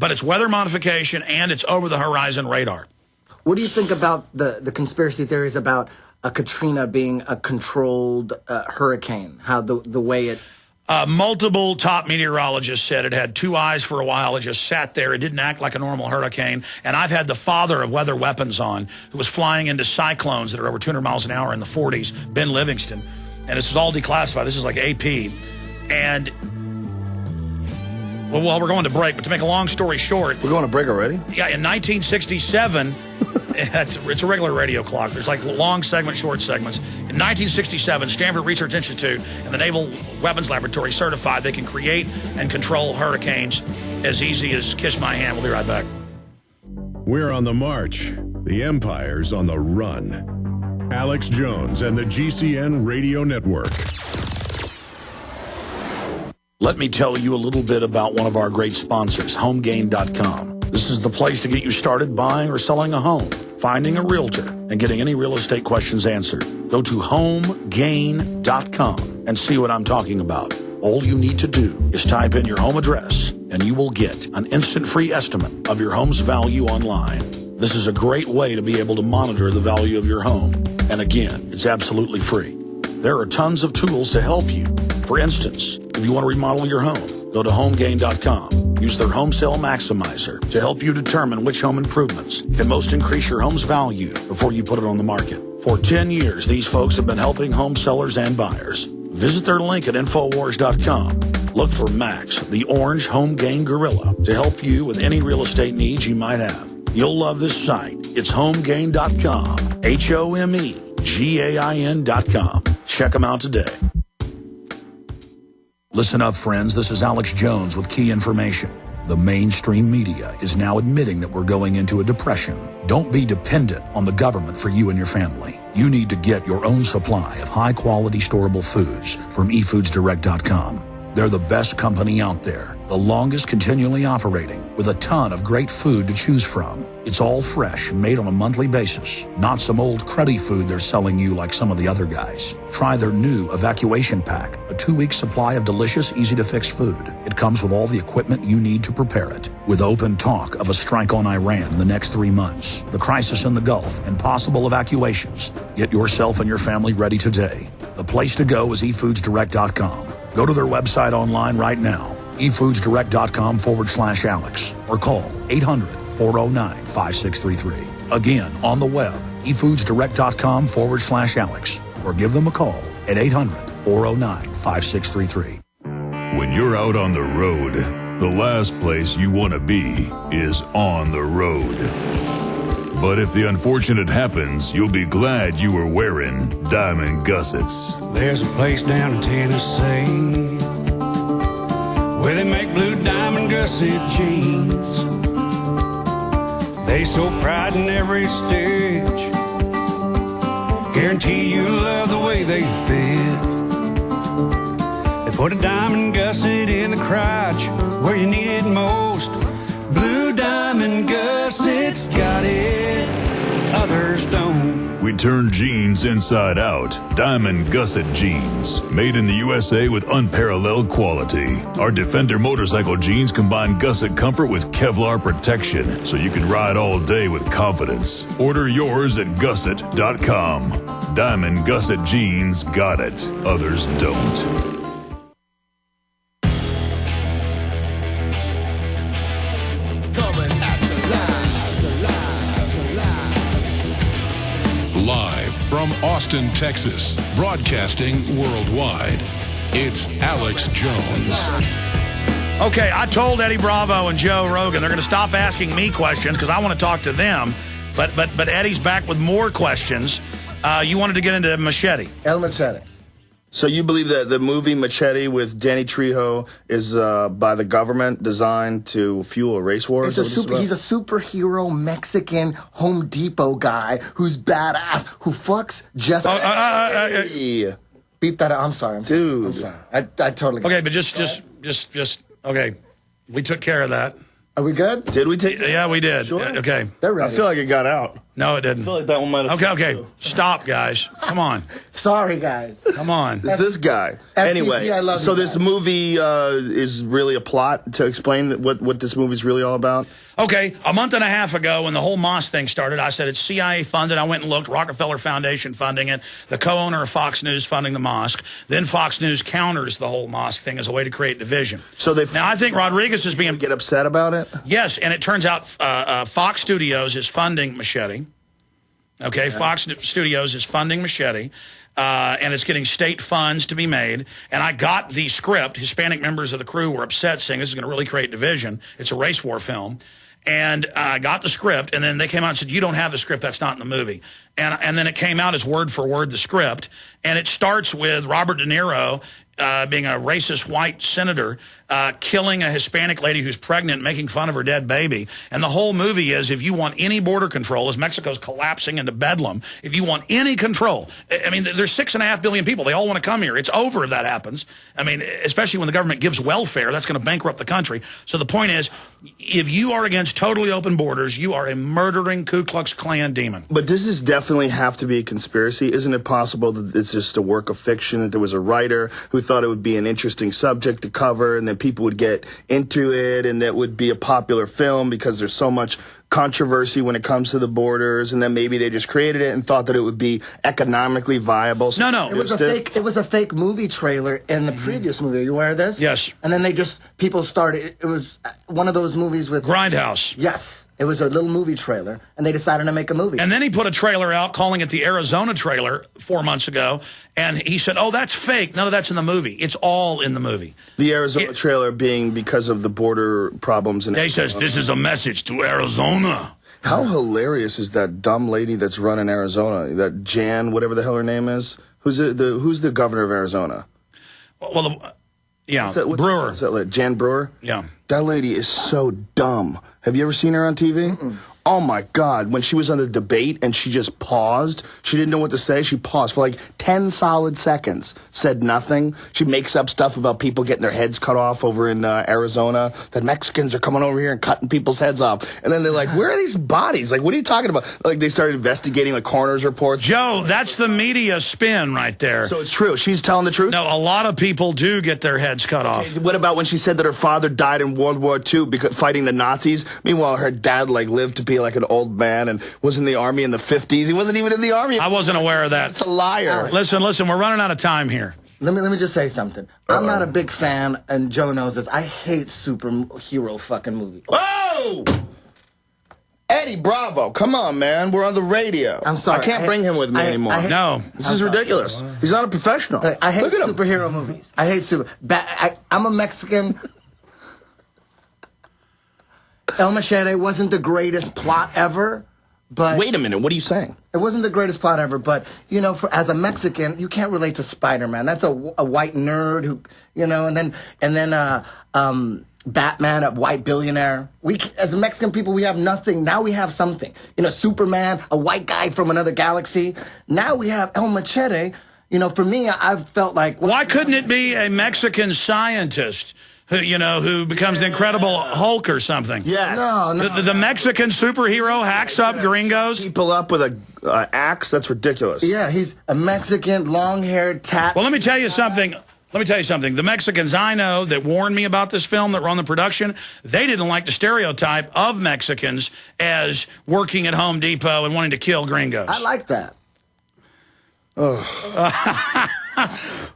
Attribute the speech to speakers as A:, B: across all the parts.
A: it's weather modification and it's over-the-horizon radar.
B: What do you think about the conspiracy theories about a Katrina being a controlled hurricane? How the way it...
A: Multiple top meteorologists said it had two eyes for a while. It just sat there. It didn't act like a normal hurricane. And I've had the father of weather weapons on, who was flying into cyclones that are over 200 miles an hour in the 40s, Ben Livingston. And this is all declassified. This is like AP. And, well, we're going to break, but to make a long story short...
C: We're going to break already?
A: Yeah, in 1967... It's a regular radio clock. There's like long segments, short segments. In 1967, Stanford Research Institute and the Naval Weapons Laboratory certified they can create and control hurricanes as easy as kiss my hand. We'll be right back.
D: We're on the march. The Empire's on the run. Alex Jones and the GCN Radio Network.
A: Let me tell you a little bit about one of our great sponsors, HomeGain.com. This is the place to get you started buying or selling a home, finding a realtor, and getting any real estate questions answered. Go to HomeGain.com and see what I'm talking about. All you need to do is type in your home address, and you will get an instant free estimate of your home's value online. This is a great way to be able to monitor the value of your home. And again, it's absolutely free. There are tons of tools to help you. For instance, if you want to remodel your home, go to HomeGain.com. Use their Home Sale Maximizer to help you determine which home improvements can most increase your home's value before you put it on the market. For 10 years, these folks have been helping home sellers and buyers. Visit their link at Infowars.com. Look for Max, the orange Home Gain Gorilla, to help you with any real estate needs you might have. You'll love this site. It's HomeGain.com. HomeGain.com. Check them out today. Listen up, friends. This is Alex Jones with key information. The mainstream media is now admitting that we're going into a depression. Don't be dependent on the government for you and your family. You need to get your own supply of high-quality storable foods from eFoodsDirect.com. They're the best company out there, the longest continually operating, with a ton of great food to choose from. It's all fresh, made on a monthly basis, not some old cruddy food they're selling you like some of the other guys. Try their new Evacuation Pack, a 2-week supply of delicious, easy-to-fix food. It comes with all the equipment you need to prepare it. With open talk of a strike on Iran in the next 3 months, the crisis in the Gulf, and possible evacuations, get yourself and your family ready today. The place to go is eFoodsDirect.com. Go to their website online right now, eFoodsDirect.com/Alex, or call 800-409-5633. Again, on the web, eFoodsDirect.com/Alex, or give them a call at 800-409-5633.
E: When you're out on the road, the last place you want to be is on the road. But if the unfortunate happens, you'll be glad you were wearing diamond gussets.
F: There's a place down in Tennessee where they make blue diamond gusset jeans. They show pride in every stitch, guarantee you'll love the way they fit. They put a diamond gusset in the crotch where you need it most. Blue diamond gussets got it, others don't.
E: We turn jeans inside out. Diamond gusset jeans, made in the USA with unparalleled quality. Our Defender motorcycle jeans combine gusset comfort with Kevlar protection, so you can ride all day with confidence. Order yours at gusset.com. Diamond gusset jeans got it, others don't.
G: Live from Austin, Texas, broadcasting worldwide, it's Alex Jones.
A: Okay, I told Eddie Bravo and Joe Rogan they're going to stop asking me questions because I want to talk to them. But Eddie's back with more questions. You wanted to get into Machete.
B: El Machete.
C: So you believe that the movie Machete with Danny Trejo is by the government designed to fuel a race war?
B: He's a superhero Mexican Home Depot guy who's badass, who fucks just... Beep that out. I'm sorry.
C: Dude.
B: I'm sorry. I totally...
A: Okay, but just okay. We took care of that.
B: Are we good?
C: Did we take...
A: Yeah, we did.
C: Sure.
A: Okay.
B: They're ready.
C: I feel like it got out.
H: No, it didn't.
C: I feel like that one might have.
H: Okay. Stop, guys. Come on.
B: Sorry, guys.
H: Come on.
C: It's this guy.
B: FCC,
C: Anyway,
B: I love
C: so
B: you
C: this
B: guys.
C: movie is really a plot to explain what this movie's really all about.
H: Okay, a month and a half ago when the whole mosque thing started, I said it's CIA funded. I went and looked, Rockefeller Foundation funding it, the co-owner of Fox News funding the mosque. Then Fox News counters the whole mosque thing as a way to create division.
C: So
H: now I think Rodriguez is being
C: get upset about it.
H: Yes, and it turns out Fox Studios is funding Machete. Okay, yeah. Fox Studios is funding Machete. And it's getting state funds to be made. And I got the script. Hispanic members of the crew were upset, saying this is going to really create division. It's a race war film. And I got the script, and then they came out and said, you don't have the script, that's not in the movie. And then it came out as word for word the script. And it starts with Robert De Niro being a racist white senator, killing a Hispanic lady who's pregnant, making fun of her dead baby. And the whole movie is, if you want any border control, as Mexico's collapsing into bedlam, if you want any control, I mean, there's 6.5 billion people. They all want to come here. It's over if that happens. I mean, especially when the government gives welfare, that's going to bankrupt the country. So the point is, if you are against totally open borders, you are a murdering Ku Klux Klan demon.
C: But does this definitely have to be a conspiracy? Isn't it possible that it's just a work of fiction, that there was a writer who thought it would be an interesting subject to cover, and then people would get into it, and that would be a popular film because there's so much controversy when it comes to the borders, and then maybe they just created it and thought that it would be economically viable. So
H: no.
B: It was a fake movie trailer in the previous movie. Are you aware of this?
H: Yes.
B: And then people started, it was one of those movies with...
H: Grindhouse.
B: Yes. It was a little movie trailer, and they decided to make a movie.
H: And then he put a trailer out calling it the Arizona trailer 4 months ago, and he said, oh, that's fake. None of that's in the movie. It's all in the movie.
C: The Arizona trailer being because of the border problems.
H: He says, this is a message to Arizona.
C: How hilarious is that dumb lady that's running Arizona, that Jan, whatever the hell her name is? Who's the governor of Arizona?
H: Well, yeah,
C: Brewer. Is that Jan Brewer?
H: Yeah.
C: That lady is so dumb. Have you ever seen her on TV? Mm-mm. Oh, my God. When she was on the debate and she just paused, she didn't know what to say. She paused for like 10 solid seconds, said nothing. She makes up stuff about people getting their heads cut off over in Arizona, that Mexicans are coming over here and cutting people's heads off. And then they're like, where are these bodies? Like, what are you talking about? Like, they started investigating the coroner's reports.
H: Joe, that's the media spin right there.
C: So it's true. She's telling the truth?
H: No, a lot of people do get their heads cut off.
C: What about when she said that her father died in World War II because fighting the Nazis? Meanwhile, her dad, lived to be like an old man and was in the army in the 50s. He wasn't even in the army.
H: I wasn't aware of that.
C: It's a liar.
H: Listen, we're running out of time here.
B: Let me just say something. I'm not a big fan, and Joe knows this. I hate superhero fucking movies.
C: Oh! Eddie Bravo, come on, man. We're on the radio.
B: I'm sorry.
C: I can't bring him with me anymore.
H: No.
C: This is ridiculous. He's not a professional.
B: I hate superhero movies. I hate I'm a Mexican. El Machete wasn't the greatest plot ever, but...
C: Wait a minute, what are you saying?
B: It wasn't the greatest plot ever, but, as a Mexican, you can't relate to Spider-Man. That's a white nerd who, and then Batman, a white billionaire. As Mexican people, we have nothing. Now we have something. Superman, a white guy from another galaxy. Now we have El Machete. For me, I've felt like...
H: Why couldn't it be a Mexican scientist who becomes the Incredible Hulk or something?
C: Yes.
B: No.
H: The Mexican superhero hacks up gringos?
C: People up with an axe? That's ridiculous.
B: Yeah, he's a Mexican, long-haired,
H: Well, let me tell you something. The Mexicans I know that warned me about this film that were on the production, they didn't like the stereotype of Mexicans as working at Home Depot and wanting to kill gringos.
B: I like that.
C: Oh.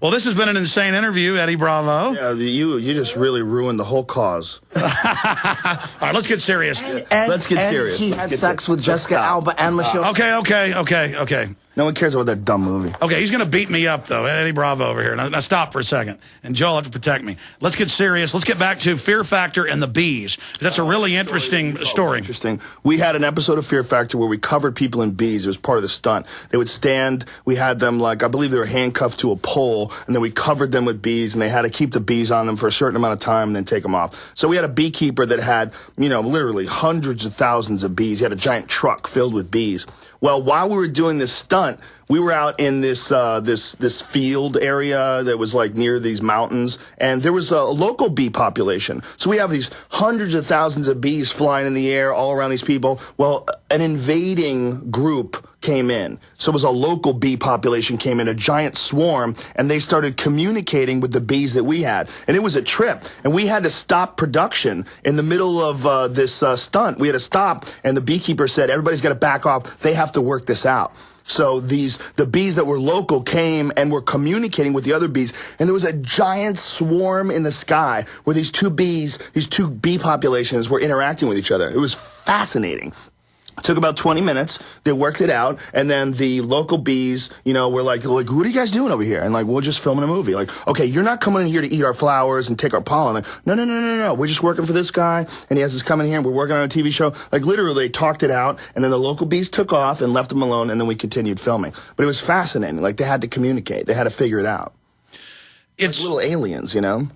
H: Well, this has been an insane interview, Eddie Bravo.
C: Yeah, you just really ruined the whole cause.
H: All right, let's get serious.
C: Let's get serious.
B: He had sex with Jessica Alba and Michelle.
H: Okay.
C: No one cares about that dumb movie.
H: Okay, he's going to beat me up, though. Eddie Bravo over here. Now stop for a second. And Joel, have to protect me. Let's get serious. Let's get back to Fear Factor and the bees. That's a really interesting story.
C: Interesting. We had an episode of Fear Factor where we covered people in bees. It was part of the stunt. They would stand. We had them, I believe they were handcuffed to a pole, and then we covered them with bees, and they had to keep the bees on them for a certain amount of time and then take them off. So we had a beekeeper that had, literally hundreds of thousands of bees. He had a giant truck filled with bees. Well, while we were doing this stunt, stunt, we were out in this this field area that was like near these mountains, and there was a local bee population. So we have these hundreds of thousands of bees flying in the air all around these people. Well, an invading group came in. So it was a local bee population came in, a giant swarm, and they started communicating with the bees that we had. And it was a trip. And we had to stop production in the middle of this stunt. We had to stop, and the beekeeper said, everybody's got to back off. They have to work this out. So the bees that were local came and were communicating with the other bees, and there was a giant swarm in the sky where these two bee populations were interacting with each other. It was fascinating. It took about 20 minutes. They worked it out, and then the local bees, were like, what are you guys doing over here? And like, we're just filming a movie. Like, okay, you're not coming in here to eat our flowers and take our pollen. Like, no. We're just working for this guy, and he has us coming here, and we're working on a TV show. Like, literally, they talked it out, and then the local bees took off and left them alone, and then we continued filming. But it was fascinating. Like, they had to communicate. They had to figure it out. It's like little aliens,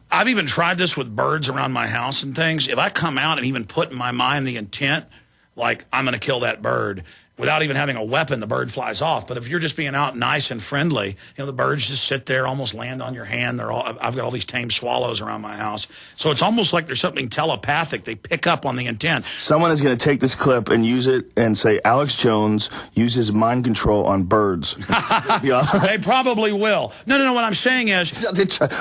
H: I've even tried this with birds around my house and things. If I come out and even put in my mind the intent, like, I'm going to kill that bird, without even having a weapon, the bird flies off. But if you're just being out nice and friendly, the birds just sit there, almost land on your hand. I've got all these tame swallows around my house. So it's almost like there's something telepathic. They pick up on the intent.
C: Someone is going to take this clip and use it and say, Alex Jones uses mind control on birds.
H: They probably will. No. What I'm saying is,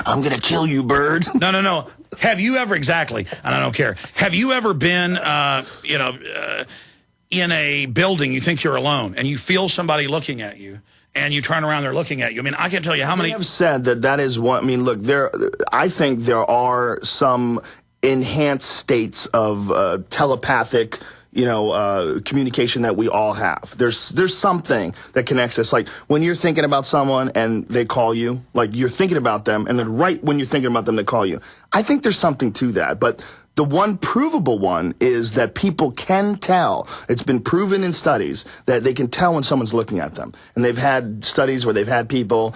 C: I'm going to kill you, bird.
H: No. Have you ever, exactly, and I don't care, have you ever been, in a building, you think you're alone, and you feel somebody looking at you, and you turn around, they're looking at you? I mean, I can't tell you how many...
C: They have said that is one... I mean, look, I think there are some enhanced states of telepathic, communication that we all have. There's something that connects us. Like, when you're thinking about someone and they call you, like, you're thinking about them, and then right when you're thinking about them, they call you. I think there's something to that, but... The one provable one is that people can tell. It's been proven in studies that they can tell when someone's looking at them. And they've had studies where they've had people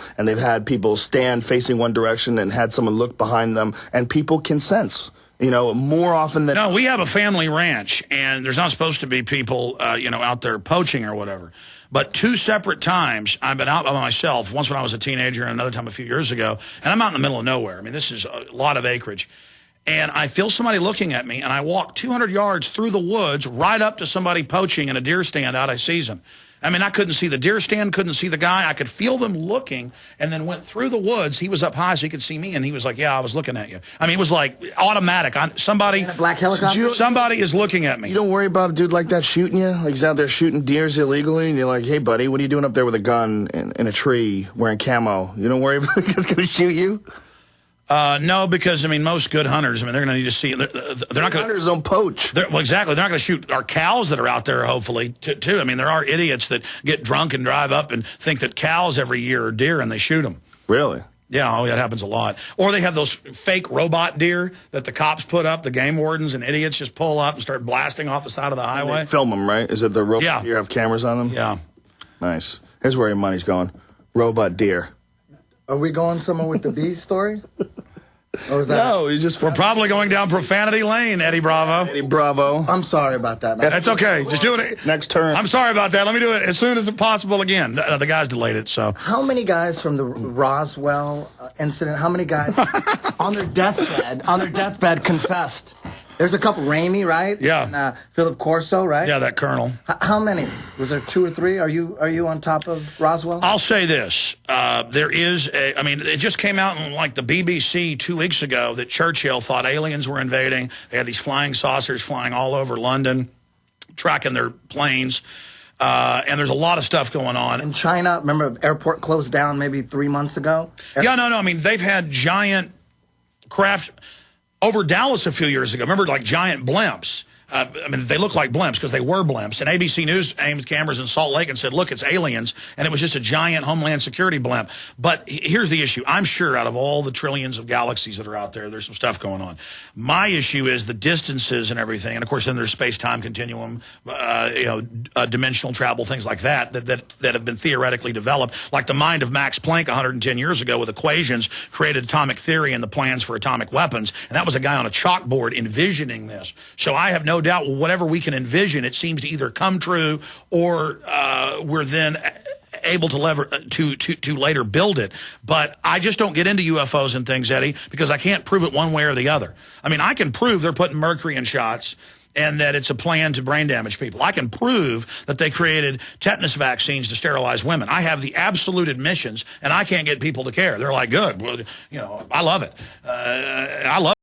C: stand facing one direction and had someone look behind them, and people can sense. More often than...
H: No, we have a family ranch, and there's not supposed to be people, out there poaching or whatever. But 2 separate times, I've been out by myself, once when I was a teenager and another time a few years ago, and I'm out in the middle of nowhere. I mean, this is a lot of acreage. And I feel somebody looking at me, and I walk 200 yards through the woods right up to somebody poaching in a deer stand out of season. I mean, I couldn't see the deer stand, couldn't see the guy. I could feel them looking, and then went through the woods. He was up high so he could see me, and he was like, yeah, I was looking at you. I mean, it was like automatic.
B: In a black helicopter?
H: Somebody is looking at me.
C: You don't worry about a dude like that shooting you? Like, he's out there shooting deers illegally, and you're like, hey, buddy, what are you doing up there with a gun in a tree wearing camo? You don't worry about he's going to shoot you?
H: No, because, I mean, most good hunters, I mean, they're going to need to see... They're not going
C: hunters don't poach.
H: Well, exactly. They're not going to shoot our cows that are out there, hopefully, too. I mean, there are idiots that get drunk and drive up and think that cows every year are deer, and they shoot them.
C: Really?
H: Yeah, that happens a lot. Or they have those fake robot deer that the cops put up, the game wardens and idiots just pull up and start blasting off the side of the highway.
C: They film them, right? Is it the robot deer have cameras on them?
H: Yeah.
C: Nice. Here's where your money's going. Robot deer.
B: Are we going somewhere with the bee story? Or is that
C: no,
H: we're probably going down profanity lane, Eddie Bravo.
C: Eddie Bravo.
B: I'm sorry about that, man.
H: That's okay. Just do it.
C: Next turn.
H: I'm sorry about that. Let me do it as soon as possible again. The guys delayed it, so.
B: How many guys from the Roswell incident, how many guys on their deathbed confessed? There's a couple, Ramey, right?
H: Yeah.
B: And, Philip Corso, right?
H: Yeah, that colonel.
B: How many? Was there 2 or 3? Are you on top of Roswell?
H: I'll say this. There is it just came out in like the BBC 2 weeks ago that Churchill thought aliens were invading. They had these flying saucers flying all over London, tracking their planes. And there's a lot of stuff going on.
B: In China, remember, airport closed down maybe 3 months ago?
H: Yeah, no. I mean, they've had giant craft... Over Dallas a few years ago, remember, like giant blimps. I mean, they look like blimps because they were blimps. And ABC News aimed cameras in Salt Lake and said, look, it's aliens. And it was just a giant Homeland Security blimp. But here's the issue. I'm sure out of all the trillions of galaxies that are out there, there's some stuff going on. My issue is the distances and everything. And, of course, then there's space-time continuum, dimensional travel, things like that have been theoretically developed. Like the mind of Max Planck 110 years ago with equations created atomic theory and the plans for atomic weapons. And that was a guy on a chalkboard envisioning this. So I have no doubt whatever we can envision, it seems to either come true or we're then able to to later build it. But I just don't get into UFOs and things, Eddie, because I can't prove it one way or the other. I mean, I can prove they're putting mercury in shots and that it's a plan to brain damage people. I can prove that they created tetanus vaccines to sterilize women. I have the absolute admissions, and I can't get people to care. They're like, good, well, you know, I love it. I love